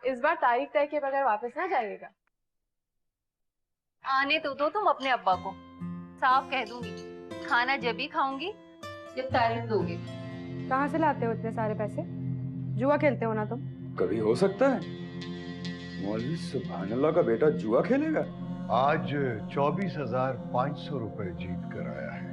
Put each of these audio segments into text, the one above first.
इस बार तारीख तय के बगैर वापस ना जाइएगा। आने तो दो तुम अपने अब्बा को, साफ कह दूंगी खाना जब ही खाऊंगी जब तारीफ दोगे। कहाँ से लाते हो इतने सारे पैसे? जुआ खेलते हो ना तुम? कभी हो सकता है मौलवी सुभान अल्लाह का बेटा जुआ खेलेगा? आज 24,500 रुपए जीत कर आया है।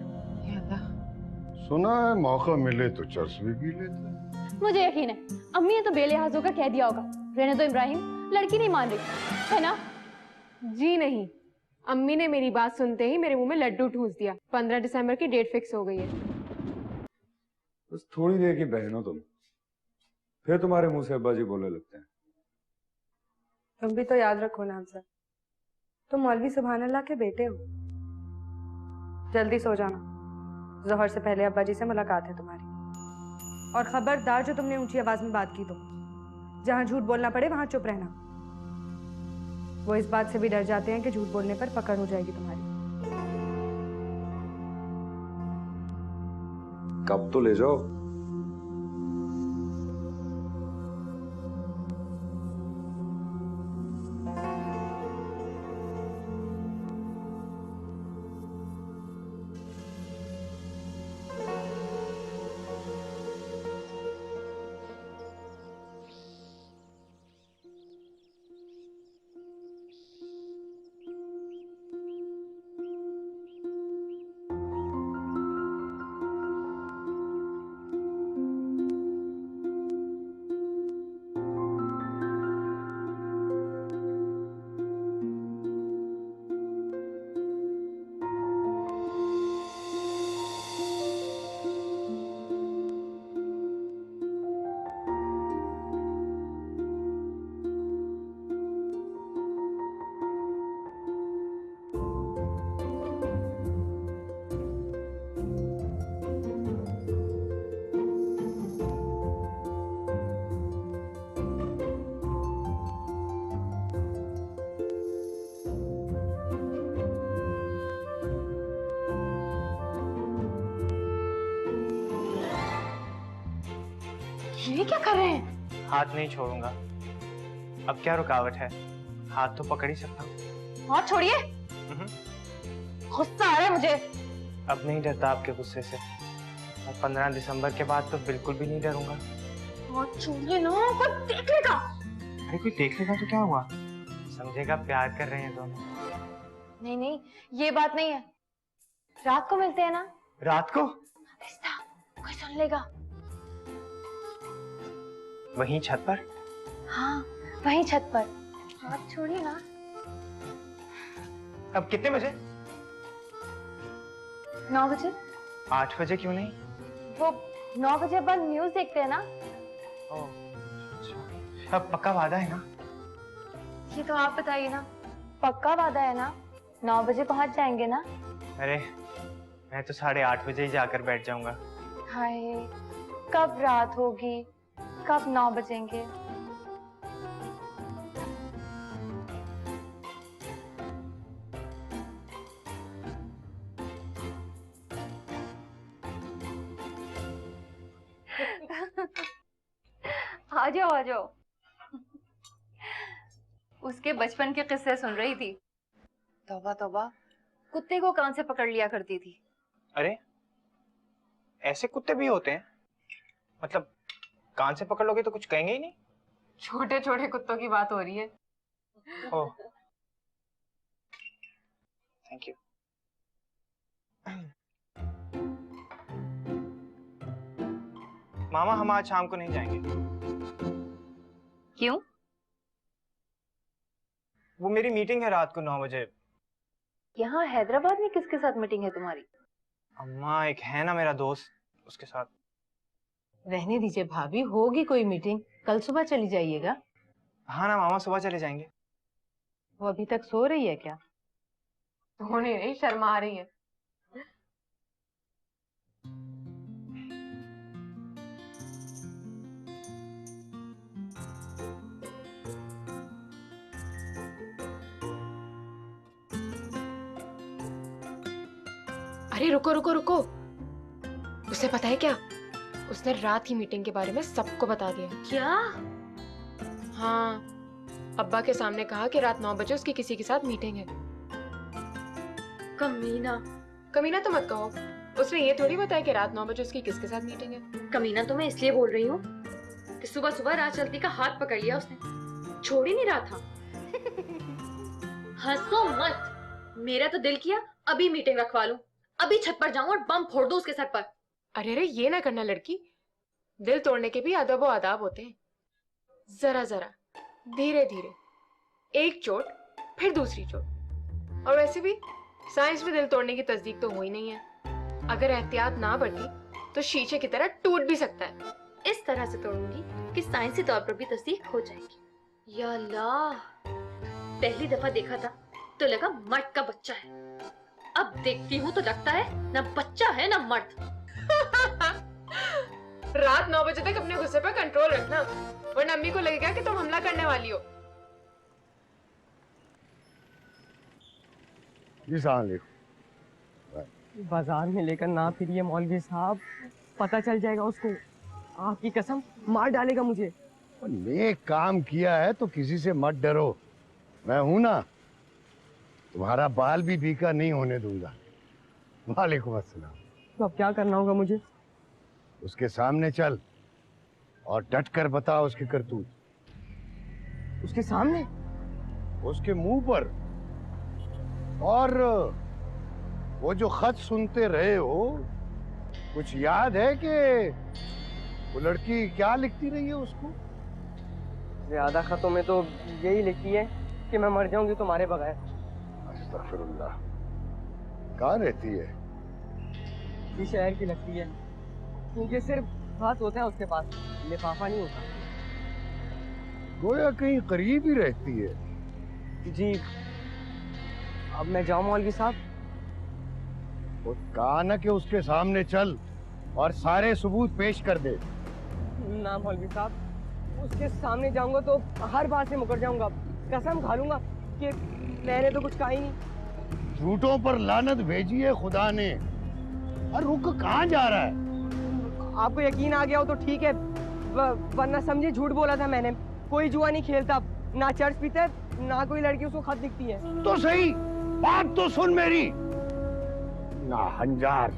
सुना है मौका मिले तो चर्च भी पी लेते हैं। मुझे यकीन है अम्मी ने तो बेलिहाज होकर कह दिया होगा, रहने दो इब्राहिम, लड़की नहीं मान रही है ना? जी नहीं, अम्मी ने मेरी बात सुनते ही मेरे मुंह में लड्डू ठूस दिया। 15 दिसंबर की डेट फिक्स हो गई है। बस थोड़ी देर की बहन हो तुम, फिर तुम्हारे मुंह से अब्बा जी बोलने लगते हैं। तुम भी तो याद रखो ना हमसे, तुम मौलवी सुभान अल्लाह के बेटे हो। जल्दी सो जाना, जोहर से पहले अब्बा जी से मुलाकात है तुम्हारी। और खबरदार जो तुमने ऊंची आवाज में बात की तो जहां झूठ बोलना पड़े वहां चुप रहना। वो इस बात से भी डर जाते हैं कि झूठ बोलने पर पकड़ हो जाएगी तुम्हारी। कब तो ले जाओ। ये क्या कर रहे हैं? हाथ नहीं छोड़ूंगा। अब क्या रुकावट है, हाथ तो पकड़ ही सकता हूँ। हाथ छोड़िए, गुस्सा आ रहा है मुझे। अब नहीं डरता आपके गुस्से से, और 15 दिसंबर के बाद तो बिल्कुल भी नहीं डरूंगा। हाथ छोड़िए ना, कोई देख लेगा। अरे कोई देख लेगा तो क्या हुआ, समझेगा प्यार कर रहे हैं दोनों। नहीं नहीं, ये बात नहीं है। रात को मिलते हैं ना? रात को? रिश्ता कोई सुन लेगा। वहीं छत पर? हाँ वहीं छत पर। हाथ छोड़िए ना। अब कितने बजे? 9 बजे। 8 बजे क्यों नहीं? वो 9 बजे बाद न्यूज देखते हैं ना। ओह, अच्छा। अब पक्का वादा है ना? ये तो आप बताइए ना, पक्का वादा है ना? 9 बजे पहुंच जाएंगे ना? अरे मैं तो 8:30 बजे ही जाकर बैठ जाऊंगा। हाय, कब रात होगी, कब 9 बजेंगे। आ जाओ आ जाओ। उसके बचपन के किस्से सुन रही थी। तौबा तौबा, कुत्ते को कान से पकड़ लिया करती थी। अरे ऐसे कुत्ते भी होते हैं? मतलब कान से पकड़ लोगे तो कुछ कहेंगे ही नहीं? छोटे छोटे कुत्तों की बात हो रही है। ओह, थैंक यू। मामा हम आज शाम को नहीं जाएंगे। क्यों? वो मेरी मीटिंग है रात को 9 बजे। यहाँ हैदराबाद में किसके साथ मीटिंग है तुम्हारी? अम्मा एक है ना मेरा दोस्त, उसके साथ। रहने दीजिए भाभी, होगी कोई मीटिंग, कल सुबह चली जाइएगा। हाँ ना मामा, सुबह चले जाएंगे। वो अभी तक सो रही है क्या? होने नहीं, शर्मा रही है। अरे रुको रुको रुको, उसे पता है क्या? उसने रात की मीटिंग के बारे में सबको बता दिया। क्या? हाँ, अब्बा के सामने कहा कि रात 9 बजे उसकी किसी के साथ मीटिंग है। कमीना। कमीना तो मत कहो, उसने ये थोड़ी बताया कि रात 9 बजे उसकी किसके साथ मीटिंग है। कमीना तो मैं इसलिए बोल रही हूँ कि सुबह सुबह रात चलती का हाथ पकड़ लिया उसने, छोड़ ही नहीं रहा था। हंसो मत, मेरा तो दिल किया अभी मीटिंग रखवा लूं, अभी छत पर जाऊं और बम फोड़ दूं उसके सर पर। अरे अरे ये ना करना लड़की, दिल तोड़ने के भी अदब व आदाब होते हैं। जरा जरा, धीरे धीरे, एक चोट फिर दूसरी चोट। और वैसे भी साइंस में दिल तोड़ने की तस्दीक तो हुई नहीं है। अगर एहतियात ना बरती तो शीशे की तरह टूट भी सकता है। इस तरह से तोड़ूंगी कि साइंसी तौर पर भी तस्दीक हो जाएगी। या अल्लाह, पहली दफा देखा था तो लगा मर्द का बच्चा है, अब देखती हूँ तो लगता है ना बच्चा है ना मर्द। रात 9 बजे तक अपने गुस्से पर कंट्रोल रखना, वरना अम्मी को लगेगा कि तुम हमला करने वाली हो। जी साहब, बाजार में लेकर ना फिरिए मौलवी साहब, पता चल जाएगा उसको, आपकी कसम मार डालेगा मुझे। नेक काम किया है तो किसी से मत डरो, मैं हूं ना, तुम्हारा बाल भी बीका नहीं होने दूंगा। वालेकुम अस्सलाम। तो अब क्या करना होगा मुझे? उसके सामने चल और डट कर बता उसके करतूत। उसके सामने? उसके मुंह पर। और वो जो खत सुनते रहे हो, कुछ याद है कि वो लड़की क्या लिखती रही है उसको? ज्यादा खतों में तो यही लिखती है कि मैं मर जाऊंगी तुम्हारे बगैर। अस्तगफिरुल्लाह। कहाँ रहती है? इस शहर की लगती है, क्योंकि सिर्फ हाथ होता है उसके पास, लिफाफा नहीं होता। गोया कहीं करीब ही रहती है। जी, अब मैं जाऊं मौलवी साहब? वो कहा ना कि उसके सामने चल और सारे सबूत पेश कर दे। ना मौलवी साहब, उसके सामने जाऊंगा तो हर बात से मुकर जाऊंगा, कसम खा लूंगा कि मैंने तो कुछ कहा ही नहीं। झूठों पर लानत भेजी है खुदा ने। और रुक कहाँ जा रहा है? आपको यकीन आ गया हो तो ठीक है, वरना समझे झूठ बोला था मैंने। कोई जुआ नहीं खेलता, ना चर्च पीता है, ना कोई लड़की उसको खत दिखती है। तो सही, बात तो सुन मेरी। ना हंजार।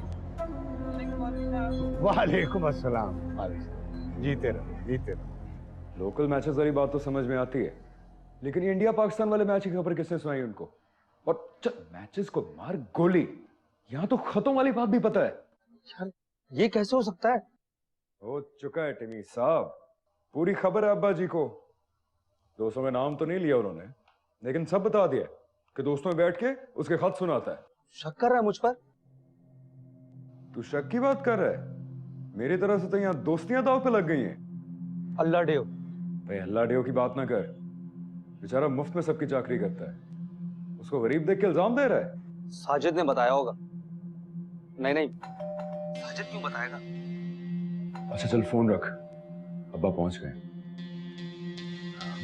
वालेकुम अस्सलाम। जीते रहो, जीते रहो। लोकल मैचेस वाली बात तो समझ में आती है, लेकिन ये इंडिया पाकिस्तान वाले मैच की खबर किसने सुनाई उनको? और चल मैचेस को मार गोली, यहाँ तो खतों वाली बात भी पता है। यार ये कैसे हो सकता है? हो चुका है टिमी साहब, पूरी खबर है अब्बा जी को। दोस्तों का नाम तो नहीं लिया उन्होंने, लेकिन सब बता दिया कि दोस्तों में बैठ के उसके खत सुनाता है। शक कर रहा है मुझ पर? तू शक की बात कर रहा है? मेरी तरफ से तो यहाँ दोस्तियां दाव पे लग गई हैं। अल्लाह डेव। भाई अल्लाह डेव की बात ना कर, बेचारा मुफ्त में सबकी चाकरी करता है, उसको गरीब देख के इल्जाम दे रहा है। साजिद ने बताया होगा। नहीं नहीं, साजिद क्यों बताएगा? अच्छा चल फोन रख, अब्बा पहुंच गए,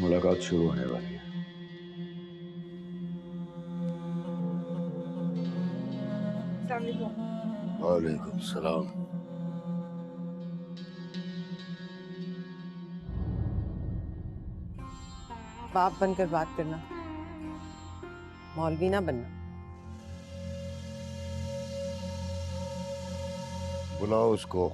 मुलाकात शुरू होने वाली है। वालेकुम सलाम। बाप बनकर बात करना, मौलवी ना बनना। बुलाओ उसको।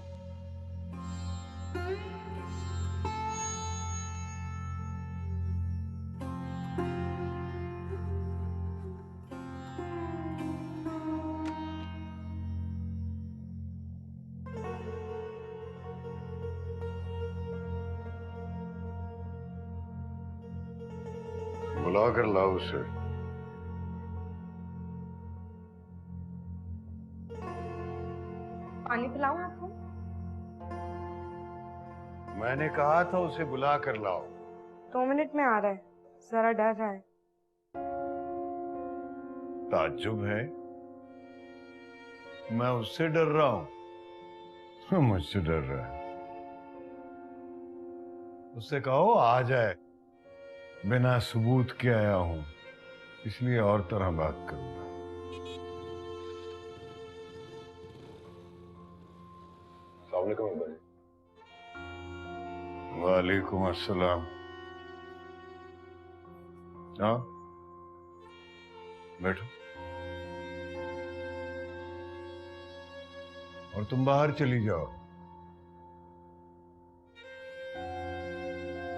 बुला कर लाओ उसे। पानी पिलाऊं आपको? मैंने कहा था उसे बुला कर लाओ। 2 मिनट में आ रहा है, जरा डर रहा है। ताज्जुब है, मैं उससे डर रहा हूं, मुझसे डर रहा है। उससे कहो आ जाए, बिना सबूत के आया हूं, इसलिए और तरह बात करूंगा। वालेकुम अस्सलाम। हाँ, बैठो। और तुम बाहर चली जाओ,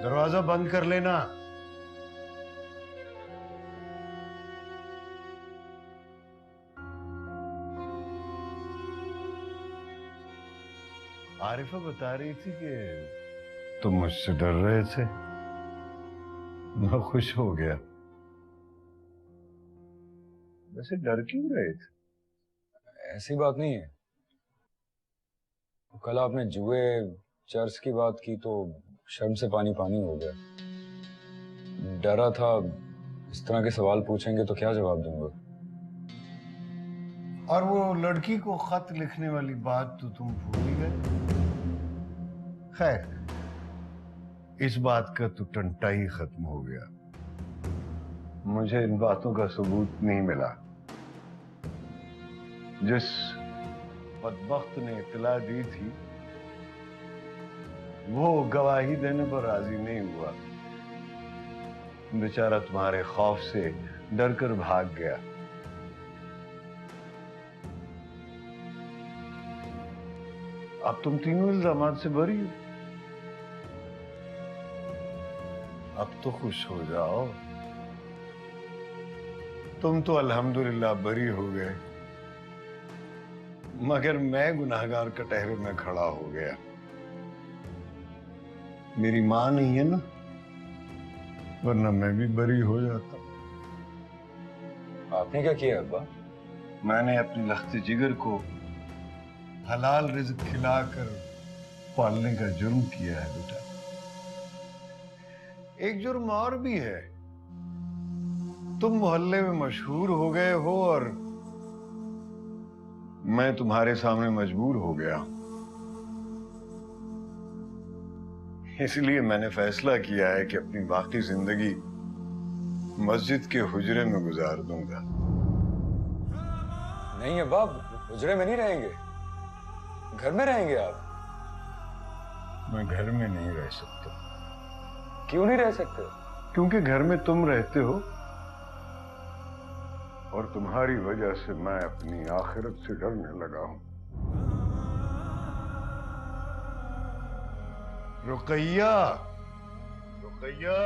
दरवाजा बंद कर लेना। आरिफा बता रही थी कि तुम मुझसे डर रहे थे। मैं खुश हो गया। वैसे डर क्यों रहे थे? ऐसी बात नहीं है। कल आपने जुए चर्च की बात की तो शर्म से पानी पानी हो गया। डरा था इस तरह के सवाल पूछेंगे तो क्या जवाब दूंगा। और वो लड़की को खत लिखने वाली बात तो तुम भूल ही गए। खैर, इस बात का तो टंटा ही खत्म हो गया। मुझे इन बातों का सबूत नहीं मिला। जिस बदबख्त ने इत्तला दी थी वो गवाही देने पर राजी नहीं हुआ। बेचारा तुम्हारे खौफ से डर कर भाग गया। अब तुम तीनों इल्जामात से बरी हो। अब तो खुश हो जाओ। तुम तो अल्हम्दुलिल्लाह बरी हो गए, मगर मैं गुनाहगार कटहरे में खड़ा हो गया। मेरी मां नहीं है ना, वरना मैं भी बरी हो जाता। आपने क्या किया अब्बा? मैंने अपनी लख्त जिगर को हलाल रिज़्क खिलाकर पालने का जुर्म किया है बेटा। एक जुर्म और भी है। तुम मोहल्ले में मशहूर हो गए हो और मैं तुम्हारे सामने मजबूर हो गया। इसलिए मैंने फैसला किया है कि अपनी बाकी जिंदगी मस्जिद के हुजरे में गुजार दूंगा। नहीं अब्बा, हुजरे में नहीं रहेंगे, घर में रहेंगे आप। मैं घर में नहीं रह सकता। क्यों नहीं रह सकते? क्योंकि घर में तुम रहते हो और तुम्हारी वजह से मैं अपनी आखिरत से डरने लगा हूं। रुकैया, रुकैया,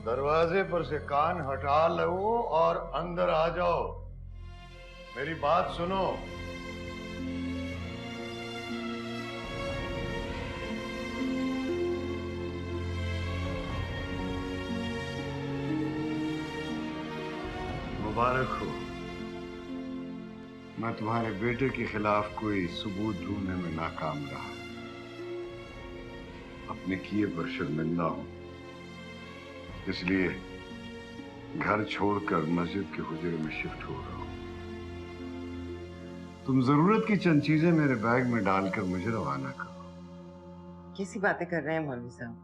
दरवाजे पर से कान हटा लो और अंदर आ जाओ। मेरी बात सुनो। मुबारक हो। मैं तुम्हारे बेटे के खिलाफ कोई सबूत ढूंढने में नाकाम रहा। अपने किए पर शर्मिंदा हूं, इसलिए घर छोड़कर मस्जिद के हुजरे में शिफ्ट हो रहा हूं। तुम जरूरत की चंद चीजें मेरे बैग में डालकर मुझे रवाना करो। कैसी बातें कर रहे हैं मौलवी साहब?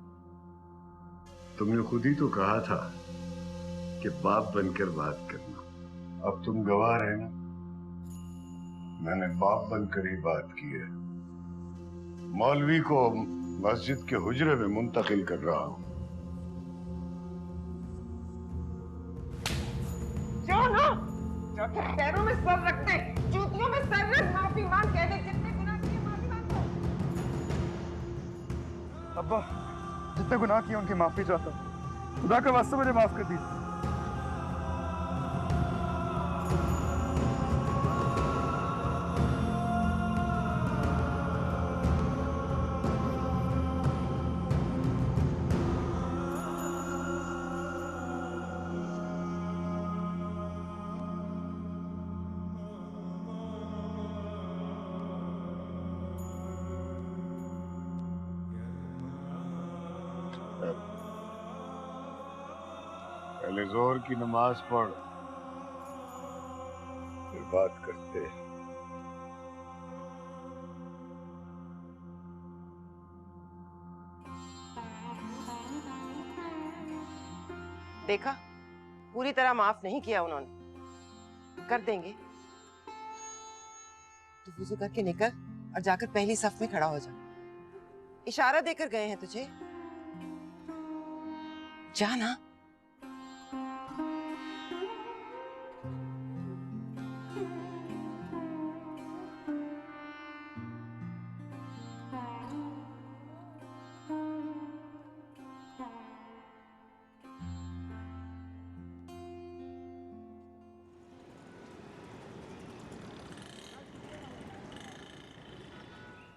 तुमने खुद ही तो कहा था कि बाप बनकर बात करना। अब तुम गवाह रहना, मैंने बाप बनकर ही बात की है। मौलवी को मस्जिद के हुजरे में मुंतकिल कर रहा हूं। जाओ ना, जाके पैरों में सर रख दे, जूतियों में सर रख, माफी मांग, कह दे जितने गुनाह किए माफी मांगो। अब्बा, जितने गुनाह किए उनकी माफी चाहता हूं। खुदा का वास्ता मुझे माफ कर दीजिए। पहले जोर की नमाज पढ़, फिर बात करते हैं। देखा, पूरी तरह माफ नहीं किया उन्होंने। कर देंगे। तू वुजू करके निकल और जाकर पहली सफ में खड़ा हो जा। इशारा देकर गए हैं तुझे। जा ना।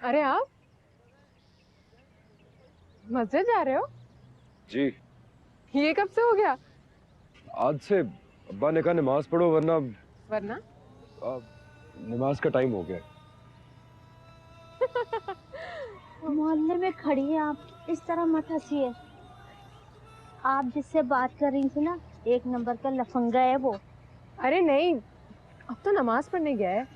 अरे आप मस्जिद जा रहे हो? जी। ये कब से हो गया? आज से अब्बा ने कहा नमाज पढ़ो वरना वरना नमाज का टाइम हो गया। मोहल्ले में खड़ी है आप, इस तरह मत हंसिए। आप जिससे बात कर रही थी ना, 1 नंबर का लफंगा है वो। अरे नहीं, अब तो नमाज पढ़ने गया है।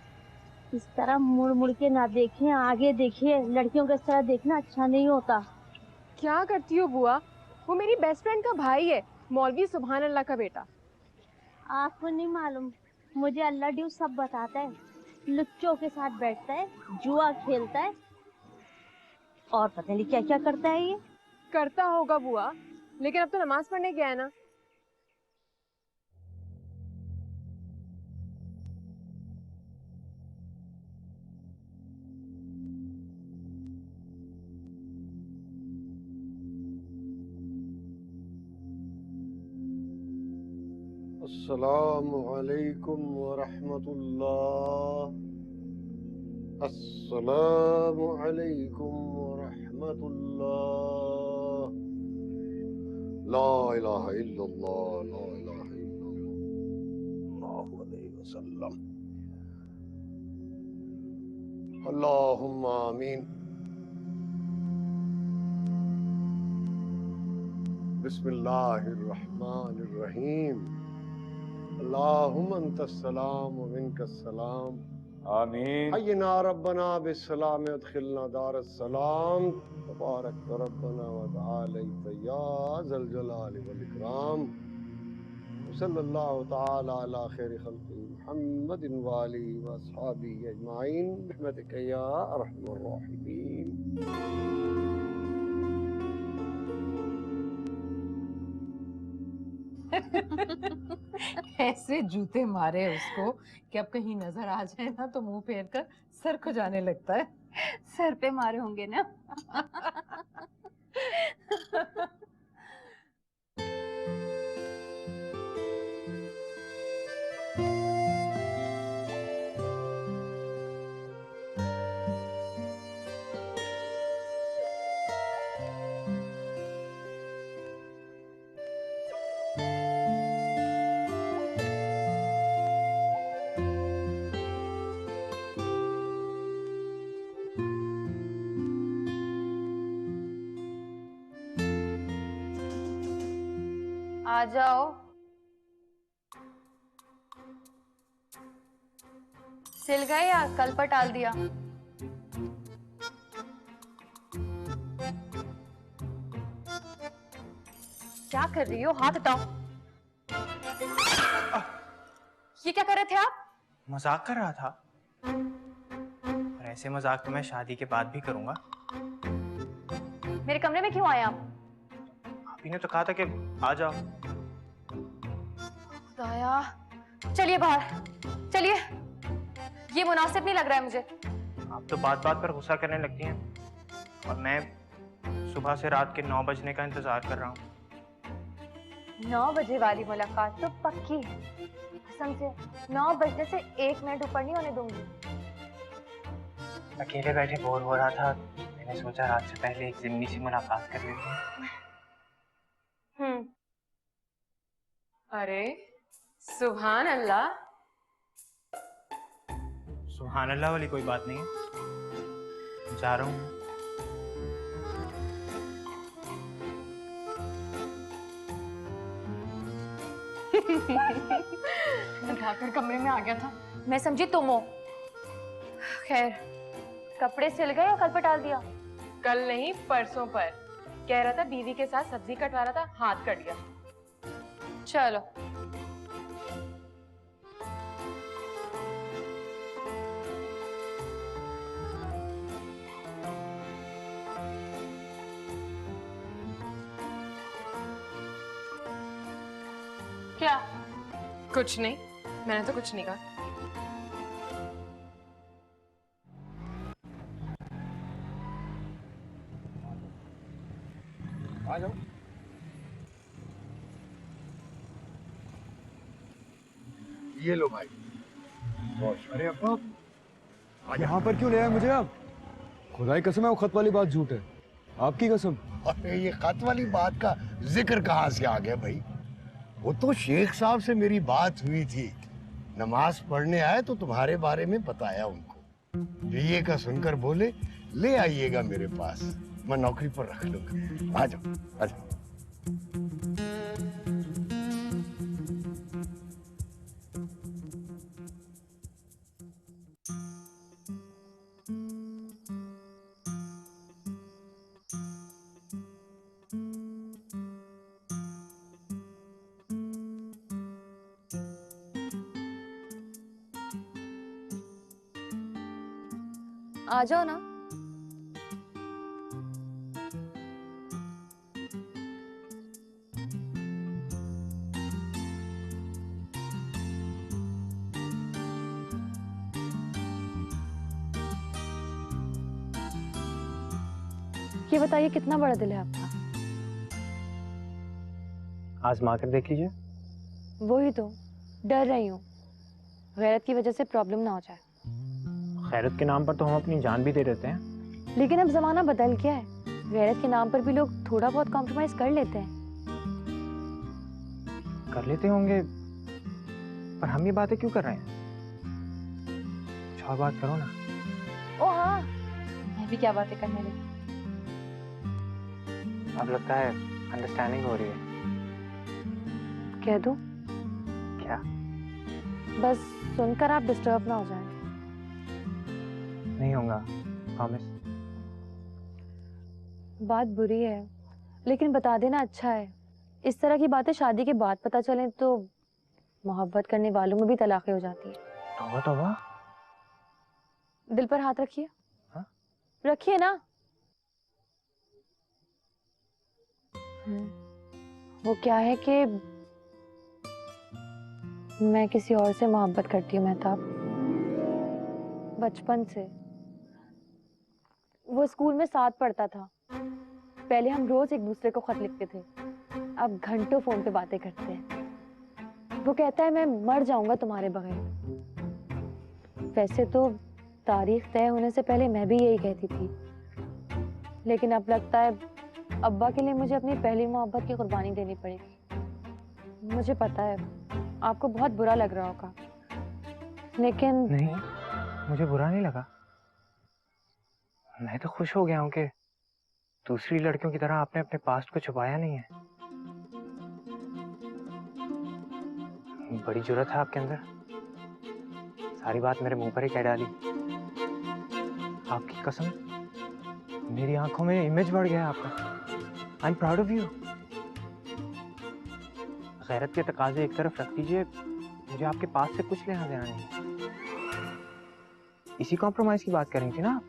इस तरह मुड़ मुड़ के ना देखें, आगे देखिए। लड़कियों को इस तरह देखना अच्छा नहीं होता। क्या करती हो बुआ? वो मेरी बेस्ट फ्रेंड का भाई है, मौलवी सुभान अल्लाह का बेटा। आपको नहीं मालूम, मुझे अल्लाह ड्यू सब बताता है। लुच्चों के साथ बैठता है, जुआ खेलता है और पता नहीं क्या क्या करता है। ये करता होगा बुआ, लेकिन अब तो नमाज पढ़ने गया है ना। अस्सलामु अलैकुम वरहमतुल्लाह। अस्सलामु अलैकुम वरहमतुल्लाह। ला इलाहा इल्लल्लाह, ला इलाहा इल्लल्लाह अलैहि वसल्लम। अल्लाहुम्मा आमीन। बिस्मिल्लाहिर रहमानिर रहीम। अल्लाहुम्मा अंतस्सलाम व मिनकस्सलाम। आमीन। हय्यिना रब्बना बिस्सलाम अदखिलना दारस्सलाम। तबारक रब्बना व तआलैत या ज़ल जलाल वल इकराम। सल्लल्लाहु तआला अला खैरि खल्क़ि मुहम्मदिन व आलिहि व अस्हाबिहि अजमाइन बिरहमतिक या अरहमर राहिमीन। ऐसे जूते मारे उसको कि अब कहीं नजर आ जाए ना तो मुंह फेर कर सर खुजाने लगता है। सर पे मारे होंगे ना। आ जाओ। सिल गए या कल पर टाल दिया? क्या कर रही हो? हाथ हटाओ। ये क्या कर रहे थे आप? मजाक कर रहा था, और ऐसे मजाक तो मैं शादी के बाद भी करूंगा। मेरे कमरे में क्यों आए आप? आपी ने तो कहा था कि आ जाओ। खुदाया, चलिए बाहर चलिए। ये मुनासिब नहीं लग रहा है मुझे। आप तो बात बात पर गुस्सा करने लगती हैं, और मैं सुबह से रात के 9 बजने का इंतजार कर रहा हूँ। 9 बजे वाली मुलाकात तो पक्की है। कसम से 9 बजने से 1 मिनट ऊपर नहीं होने दूंगी। अकेले बैठे बोर हो रहा था, मैंने सोचा रात से पहले एक जिम्नी सी मुलाकात कर लेते हैं। अरे सुभान अल्लाह। सुभान अल्लाह वाली कोई बात नहीं है, जा रहा हूँ। उठाकर कमरे में आ गया था, मैं समझी तुम हो। खैर, कपड़े सिल गए या कल पर डाल दिया? कल नहीं, परसों पर। कह रहा था बीवी के साथ सब्जी कटवा रहा था, हाथ कट गया। चलो। क्या? कुछ नहीं, मैंने तो कुछ नहीं कहा। आ जाओ। ये लो भाई। अरे अब्बा, यहाँ पर क्यों ले आए मुझे आप? खुदाई कसम है वो खत वाली बात झूठ है, आपकी कसम। अरे ये खत वाली बात का जिक्र कहाँ से आ गया भाई? वो तो शेख साहब से मेरी बात हुई थी, नमाज पढ़ने आए तो तुम्हारे बारे में बताया उनको। ये का सुनकर बोले ले आइएगा मेरे पास, मैं नौकरी पर रख लूंगा। आ जाओ आ जाओ। आ जाओ ना। ये बताइए कितना बड़ा दिल है आपका? आजमा कर देख लीजिए। वही तो डर रही हूँ, गैरत की वजह से प्रॉब्लम ना हो जाए। खैरत के नाम पर तो हम अपनी जान भी दे देते हैं। लेकिन अब जमाना बदल गया है, गैरत के नाम पर भी लोग थोड़ा बहुत कॉम्प्रोमाइज कर लेते हैं। कर लेते होंगे, पर हम ये बातें क्यों कर रहे हैं? कुछ और बात करो ना। ओ हाँ, मैं भी क्या बातें करने लगी। अब लगता है अंडरस्टैंडिंग हो रही है। कह दूं? क्या? बस सुनकर आप डिस्टर्ब ना हो जाएं। नहीं होगा, प्रॉमिस। बात बुरी है, लेकिन बता देना अच्छा है। इस तरह की बातें शादी के बाद पता चलें तो मोहब्बत करने वालों में भी तलाक़ें हो जाती है। तौबा तौबा। दिल पर हाथ रखिए। हाँ? रखिए ना। वो क्या है कि मैं किसी और से मोहब्बत करती हूँ मेहताब, बचपन से। वो स्कूल में साथ पढ़ता था। पहले हम रोज एक दूसरे को खत लिखते थे, अब घंटों फोन पे बातें करते हैं। वो कहता है मैं मर जाऊंगा तुम्हारे बगैर। वैसे तो तारीख तय होने से पहले मैं भी यही कहती थी, लेकिन अब लगता है अब्बा के लिए मुझे अपनी पहली मोहब्बत की कुर्बानी देनी पड़ेगी। मुझे पता है आपको बहुत बुरा लग रहा होगा, लेकिन नहीं, मुझे बुरा नहीं लगा। मैं तो खुश हो गया हूँ कि दूसरी लड़कियों की तरह आपने अपने पास्ट को छुपाया नहीं है। बड़ी जुर्रत है आपके अंदर, सारी बात मेरे मुंह पर ही कह डाली। आपकी कसम, मेरी आंखों में इमेज बढ़ गया आपका। I am proud of you. गैरत के तकाजे एक तरफ रख दीजिए, मुझे आपके पास से कुछ लेना देना नहीं। इसी कॉम्प्रोमाइज की बात कर रही थी ना आप?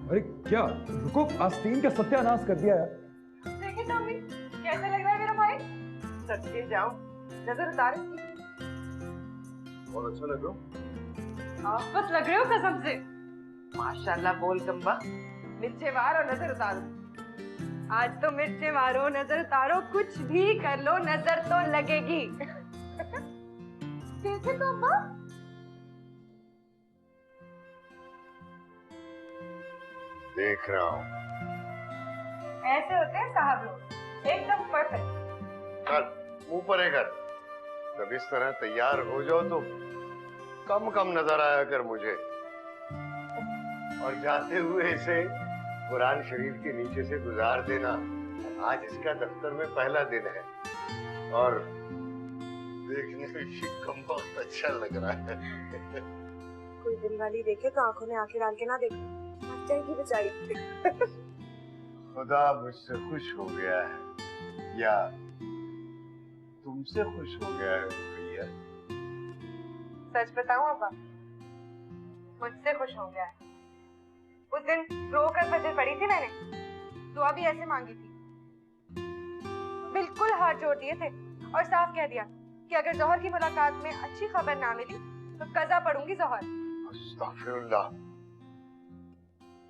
अरे क्या, रुको, आस्तीन का सत्यानाश कर दिया यार। देखिए टॉमी, कैसा लग रहा है मेरा भाई? सच्चे जाओ, नजर उतार इसकी। बहुत अच्छा लग रहा हूँ। आप बस लग रहे हो कसम से। माशाल्लाह बोल कम्बा, मिर्चे मारो नजर उतारो। आज तो मिर्चे मारो नजर उतारो, कुछ भी कर लो नजर तो लगेगी। कैसे कम्बा? देख रहा हूँ। ऐसे होते हैं साहब लोग, एकदम परफेक्ट। कर मुंह पर है कर। जब इस तरह तैयार हो जाओ तो कम कम नजर आया कर मुझे। और जाते हुए इसे कुरान शरीफ के नीचे से गुजार देना। आज इसका दफ्तर में पहला दिन है और देखने में शिकम बहुत अच्छा लग रहा है। कोई दिल वाली देखे तो आंखों में आंखें डाल के ना देखो, मर जाएगी बेचारी। खुदा मुझसे खुश हो गया है या तुमसे खुश हो गया है भैया? सच बताऊं अब्बा, मुझसे खुश हो गया है। उस दिन रो कर फजर पड़ी थी मैंने, दुआ भी ऐसे मांगी थी, बिल्कुल हाथ जोड़ दिए थे और साफ कह दिया कि अगर जौहर की मुलाकात में अच्छी खबर ना मिली तो कज़ा पढ़ूंगी जौहर। अस्तगफिरुल्लाह,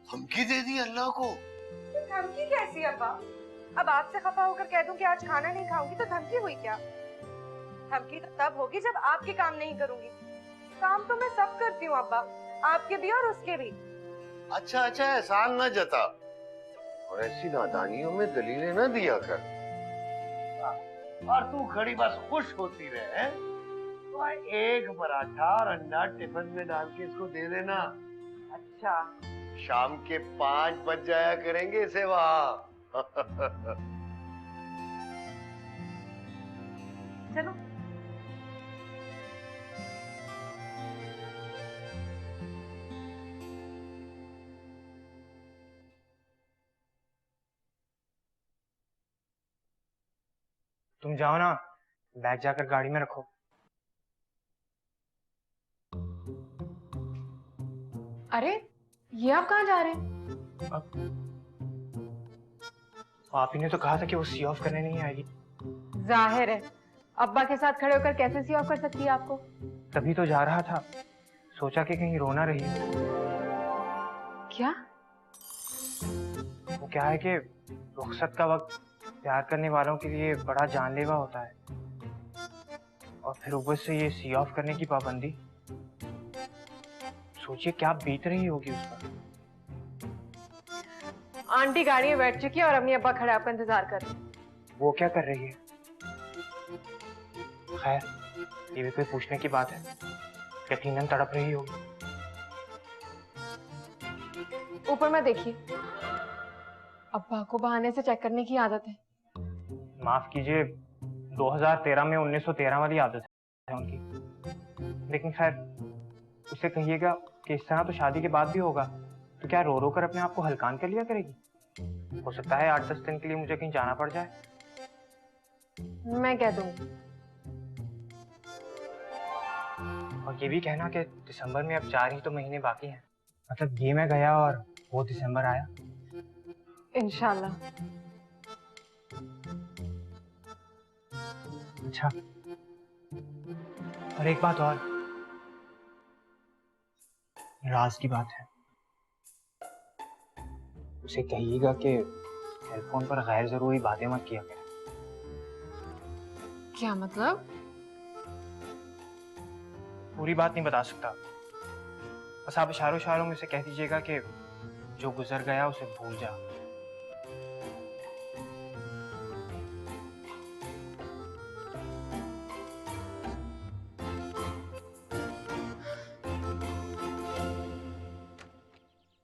धमकी दे दी अल्लाह को। धमकी कैसी अब्बा? अब आपसे खफा होकर कह दूं कि आज खाना नहीं खाऊंगी तो धमकी हुई क्या? धमकी तो तब होगी जब आपके काम नहीं करूंगी। काम तो मैं सब करती हूँ अब्बा, आपके भी और उसके भी। अच्छा अच्छा, एहसान न जता और ऐसी नादानियों में दलीलें न दिया कर। और तू खड़ी बस खुश होती रहे। तो एक पराठा और अंडा टिफिन में डाल के इसको दे देना। अच्छा, शाम के 5 बज जाया करेंगे इसे वहाँ। चलो। तुम जाओ ना, बैग जाकर गाड़ी में रखो। अरे ये आप कहाँ जा रहे हैं? आप ही ने तो कहा था कि वो सी ऑफ करने नहीं आएगी। जाहिर है, अब्बा के साथ खड़े होकर कैसे सी ऑफ कर सकती है आपको? तभी तो जा रहा था, सोचा कि कहीं रोना रही। क्या? वो क्या है कि रुखसत का वक्त प्यार करने वालों के लिए बड़ा जानलेवा होता है, और फिर ऊपर से ये सी ऑफ करने की पाबंदी। सोचिए क्या बीत रही होगी उस पर। आंटी गाड़ी में बैठ चुकी है और अम्मी अब्बा खड़े आपका इंतजार कर रहे हैं। वो क्या कर रही है? खैर, ये भी कोई पूछने की बात है। यकीनन तड़प रही होगी। ऊपर में देखिए, अब्बा को बहाने से चेक करने की आदत है। माफ कीजिए, 2013 में 1913 वाली आदत है उनकी। लेकिन खैर, उसे कहिएगा कि इस तरह तो शादी के बाद भी होगा, तो क्या रो रो कर अपने आप को हल्कान कर लिया करेगी? हो सकता है 8-10 दिन के लिए मुझे कहीं जाना पड़ जाए। मैं कह दूंगी। और ये भी कहना कि दिसंबर में अब 4 ही तो महीने बाकी हैं। मतलब ये मैं गया और वो दिसंबर आया। इंशाल्लाह। अच्छा, और एक बात और, राज की बात है। उसे कहिएगा कि टेलीफोन पर गैर जरूरी बातें मत किया करें। क्या मतलब? पूरी बात नहीं बता सकता, बस आप इशारों इशारों में उसे कह दीजिएगा कि जो गुजर गया उसे भूल जा।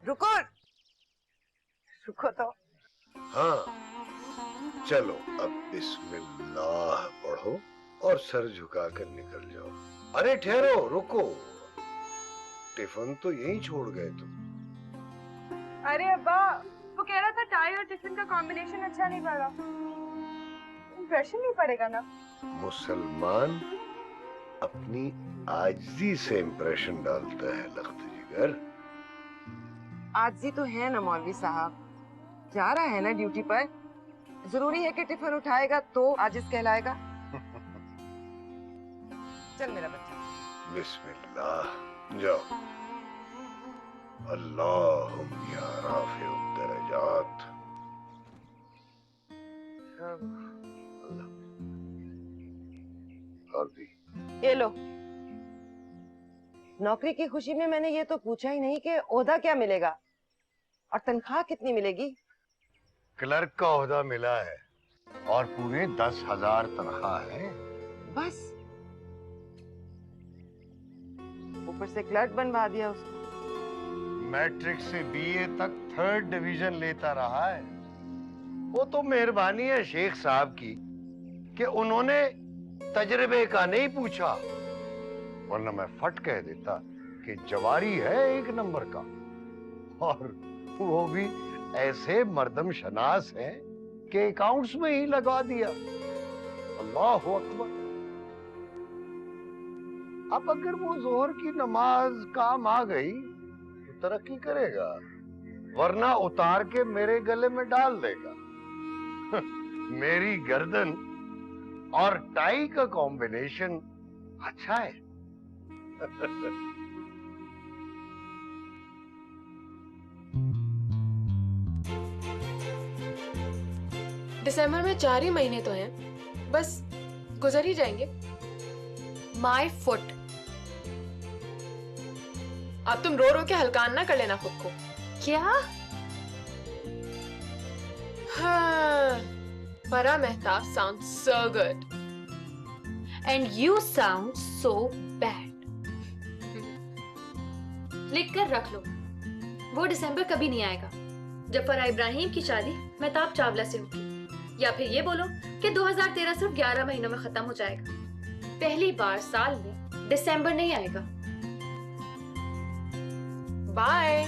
रुको रुको तो। हाँ, चलो अब बिस्मिल्लाह पढ़ो और सर झुकाकर निकल जाओ। अरे ठहरो, रुको, टिफिन तो यहीं छोड़ गए तुम। अरे अब्बा, वो कह रहा था चाय और टिफिन का कॉम्बिनेशन अच्छा नहीं पड़ा। इम्प्रेशन नहीं पड़ेगा ना? मुसलमान अपनी आजिज़ी से इम्प्रेशन डालता है लख्त जिगर। आजी तो है ना मौलवी साहब, जा रहा है ना ड्यूटी पर। जरूरी है कि टिफिन उठाएगा तो आजिज कहलाएगा। चल मेरा बच्चा। बिस्मिल्लाह, जाओ। अल्लाहुम्मा या राफ़िउद दरजात। और भी ये लो। नौकरी की खुशी में मैंने ये तो पूछा ही नहीं कि ओहदा क्या मिलेगा और तनख्वाह कितनी मिलेगी। क्लर्क का ओहदा मिला है और पूरे 10,000 तनख्वाह है। बस ऊपर से क्लर्क बनवा दिया उसको। मैट्रिक से बीए तक 3rd डिवीजन लेता रहा है। वो तो मेहरबानी है शेख साहब की कि उन्होंने तजर्बे का नहीं पूछा, वरना मैं फट कह देता कि जवारी है 1 नंबर का। और वो भी ऐसे मर्दम शनास हैं कि अकाउंट्स में ही लगा दिया। अल्लाह अकबर। अब अगर वो जोहर की नमाज काम आ गई तो तरक्की करेगा, वरना उतार के मेरे गले में डाल देगा। मेरी गर्दन और टाई का कॉम्बिनेशन अच्छा है। दिसंबर में 4 ही महीने तो हैं, बस गुजर ही जाएंगे। My foot. अब तुम रो रो के हल्कान ना कर लेना खुद को। क्या? हाँ, फरा Mehtab sounds so good. And you sound so bad. लिख कर रख लो, वो दिसंबर कभी नहीं आएगा जब फरा इब्राहिम की शादी मेहताब चावला से होगी। या फिर ये बोलो कि 2013 सिर्फ 11 महीनों में खत्म हो जाएगा। पहली बार साल में दिसंबर नहीं आएगा। बाय।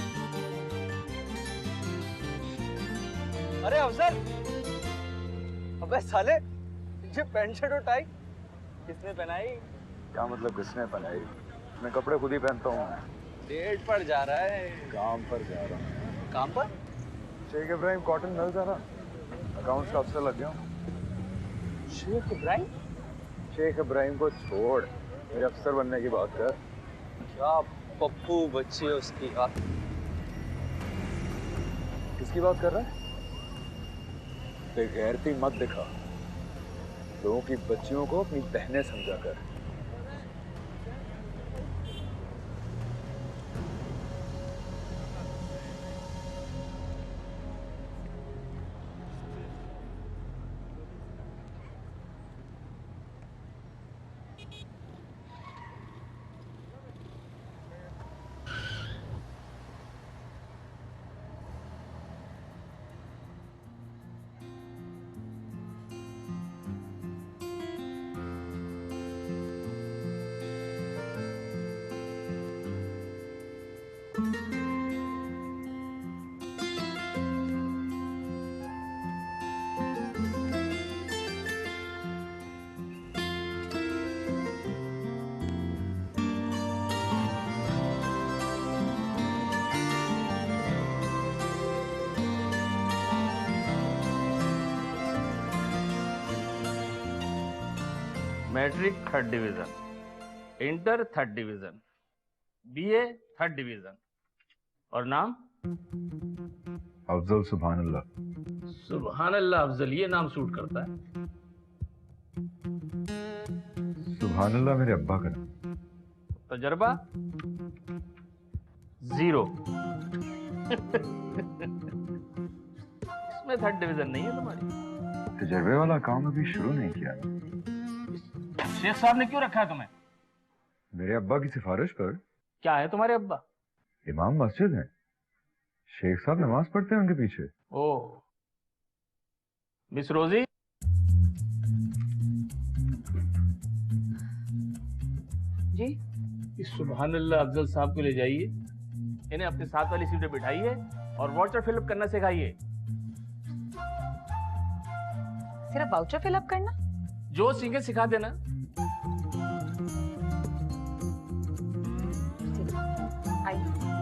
अरे अफजल, अबे साले, ये पैंट शर्ट और टाई किसने पहनाई? क्या मतलब किसने पहनाई? मैं कपड़े खुद ही पहनता हूँ। डेट पर जा रहा है। काम पर जा रहा हूँ। काम पर? शेख इब्राहिम कॉटन मिल जा रहा, अकाउंट्स का अफसर लग गया। शेख इब्राहिम? शेख इब्राहिम को छोड़, मेरे अफसर बनने की बात कर। क्या पप्पू बच्ची है उसकी। किसकी बात कर रहा है? बेगैरती मत दिखा, लोगों की बच्चियों को अपनी बहनें समझा कर। Matric 3rd division, inter 3rd division, BA 3rd division. और नाम? अफजल सुभान अल्लाह। सुभान अल्लाह अफजल, ये नाम सूट करता है। सुभान अल्लाह मेरे अब्बा का नाम। तजर्बा? 0। इसमें 3rd डिवीजन नहीं है तुम्हारी। तजर्बे वाला काम अभी शुरू नहीं किया। शेख साहब ने क्यों रखा है तुम्हें? मेरे अब्बा की सिफारिश पर। क्या है तुम्हारे अब्बा? इमाम मस्जिद हैं। शेख साहब नमाज पढ़ते हैं उनके पीछे। ओह, मिस रोजी। जी? इस सुभान अल्लाह अफजल साहब को ले जाइए, इन्हें अपने साथ वाली सीट पे बिठाइए और वाउचर फिलअप करना सिखाइए। सिर्फ वाउचर फिलअप करना? जो सीखे सिखा देना।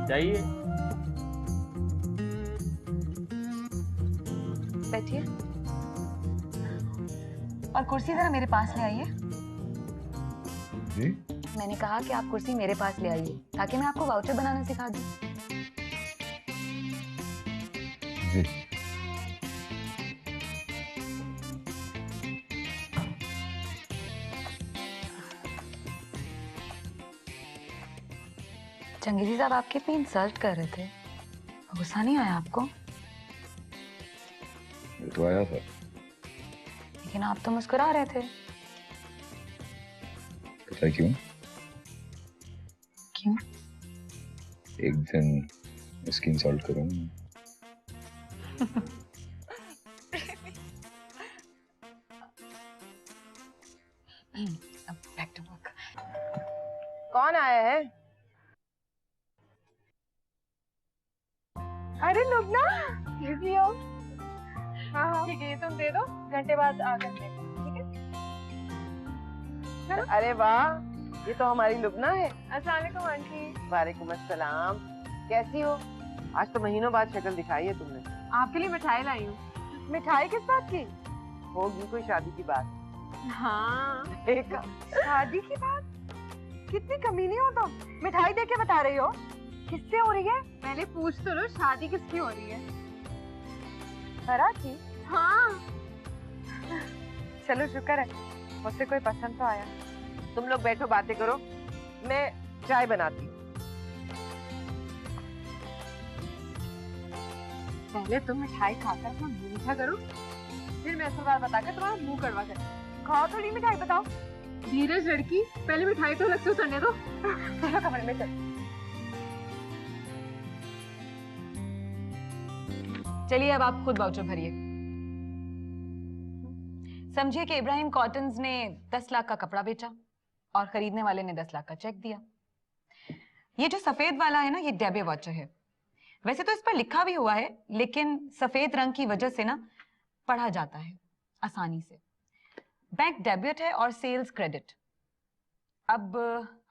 जाइए। बैठिए और कुर्सी जरा मेरे पास ले आइए। जी? मैंने कहा कि आप कुर्सी मेरे पास ले आइए ताकि मैं आपको वाउचर बनाना सिखा दूं। जी। चंगेजी साहब आपके पे इंसल्ट कर रहे थे, गुस्सा नहीं आया आपको? तो आया था, लेकिन आप तो मुस्कुरा रहे थे। पता है क्यों? क्यों? एक दिन इसकी इंसल्ट करूंगा। Back to work. कौन आया है? अरे लुबना, ये आओ। हाँ ठीक है, ये तुम दे दो, घंटे बाद आकर दे दो, ठीक है? अरे वाह, ये तो हमारी लुबना है। अस्सलाम वालेकुम आंटी। वालेकुम अस्सलाम। कैसी हो? आज तो महीनों बाद शक्ल दिखाई है तुमने। आपके लिए मिठाई लाई हूँ। मिठाई किस बात की? होगी कोई शादी की बात। हाँ देखा, शादी की बात? कितनी कमीनी हो तुम, मिठाई दे के बता रही हो। किससे हो रही है? पहले पूछ तो लो शादी किसकी हो रही है। फराह की? हाँ चलो शुक्र है, मुझसे कोई पसंद तो आया। तुम लोग बैठो बातें करो, मैं चाय बनाती हूँ। पहले तुम मिठाई खाकर अपना मुंह मीठा करो, फिर मैं असल बात बताकर तुम्हारा मुंह कड़वा कर। खाओ थोड़ी मिठाई, बताओ। धीरज लड़की, पहले मिठाई तो अलग से उतरने दो। चलो कमरे में चल। चलिए अब आप खुद वाउचर भरिए। समझिए कि इब्राहिम कॉटन्स ने 10 लाख का कपड़ा बेचा और खरीदने वाले ने 10 लाख का चेक दिया। ये जो सफेद वाला है ना, ये डेबिट वाउचर है। वैसे तो इस पर लिखा भी हुआ है, लेकिन सफेद रंग की वजह से ना पढ़ा जाता है आसानी से। बैंक डेबिट है और सेल्स क्रेडिट। अब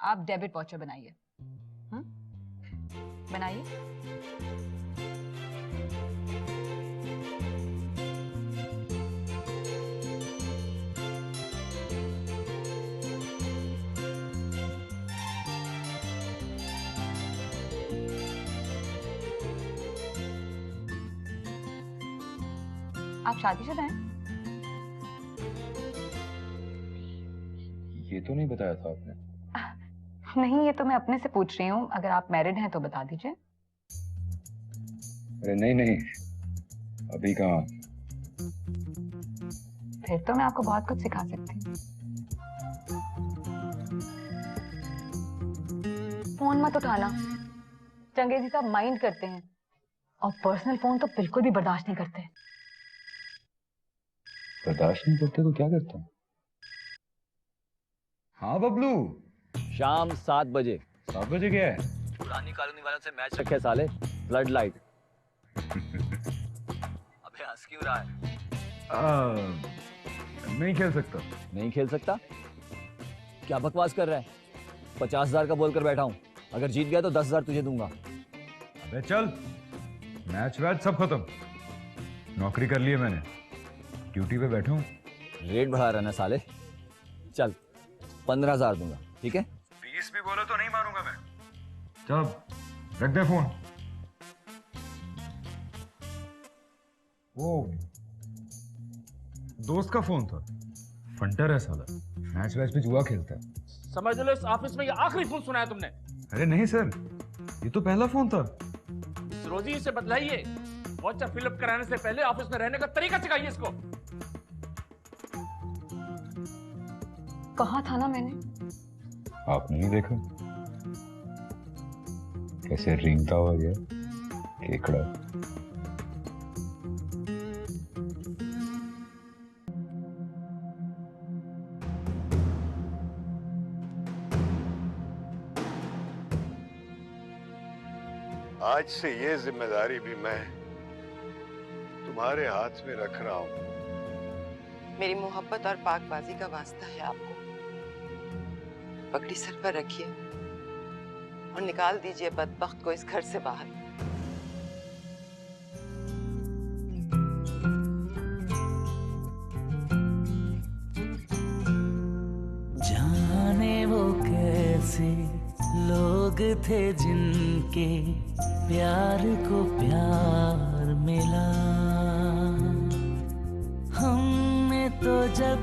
आप डेबिट वाउचर बनाइए। बनाइए। आप शादीशुदा हैं? ये तो नहीं बताया था आपने। नहीं, ये तो मैं अपने से पूछ रही हूँ। अगर आप मैरिड हैं तो बता दीजिए। अरे नहीं नहीं, अभी कहाँ। फिर तो मैं आपको बहुत कुछ सिखा सकती हूँ। फोन मत उठाना, चंगेजी साहब माइंड करते हैं और पर्सनल फोन तो बिल्कुल भी बर्दाश्त नहीं करते। बर्दाश्त नहीं करते तो क्या करते हैं? हाँ बबलू, शाम 7 बजे। 7 बजे क्या है? पुरानी कॉलोनी वालों से मैच रखे साले, फ्लड लाइट। अबे हंस क्यों रहा है? नहीं खेल सकता। नहीं खेल सकता? क्या बकवास कर रहा है? 50,000 का बोल कर बैठा हूँ, अगर जीत गया तो 10,000 तुझे दूंगा। अबे चल, मैच वैच सब खत्म, नौकरी कर ली है मैंने, ड्यूटी पे बैठा हूँ। रेट बढ़ा रहा ना साले। चल 15,000 दूंगा, ठीक है? 20 भी बोलो तो नहीं मारूंगा मैं। चल रख दे फोन। वो दोस्त का फोन था, फंटर है साला, मैच वैच पे जुआ खेलता है। समझ लो इस ऑफिस में ये आखिरी फोन सुनाया तुमने। अरे नहीं सर, ये तो पहला फोन था। इस रोजी से बदलाइए, वाउचर फिलअप कराने से पहले ऑफिस में रहने का तरीका सिखाइए इसको। कहा था ना मैंने। आपने नहीं देखा कैसे रेंगता हुआ गया केकड़ा। आज से ये जिम्मेदारी भी मैं तुम्हारे हाथ में रख रहा हूं। मेरी मोहब्बत और पाकबाजी का वास्ता है आपको। पगड़ी सर पर रखिए और निकाल दीजिए बदबख्त को इस घर से बाहर। जाने वो कैसे लोग थे जिनके प्यार को प्यार मिला। हमने तो जब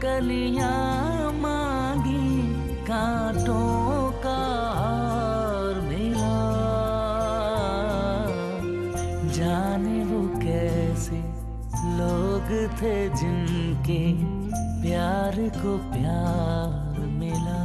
कलियां मांगी कांटों का हार मिला। जाने वो कैसे लोग थे जिनके प्यार को प्यार मिला।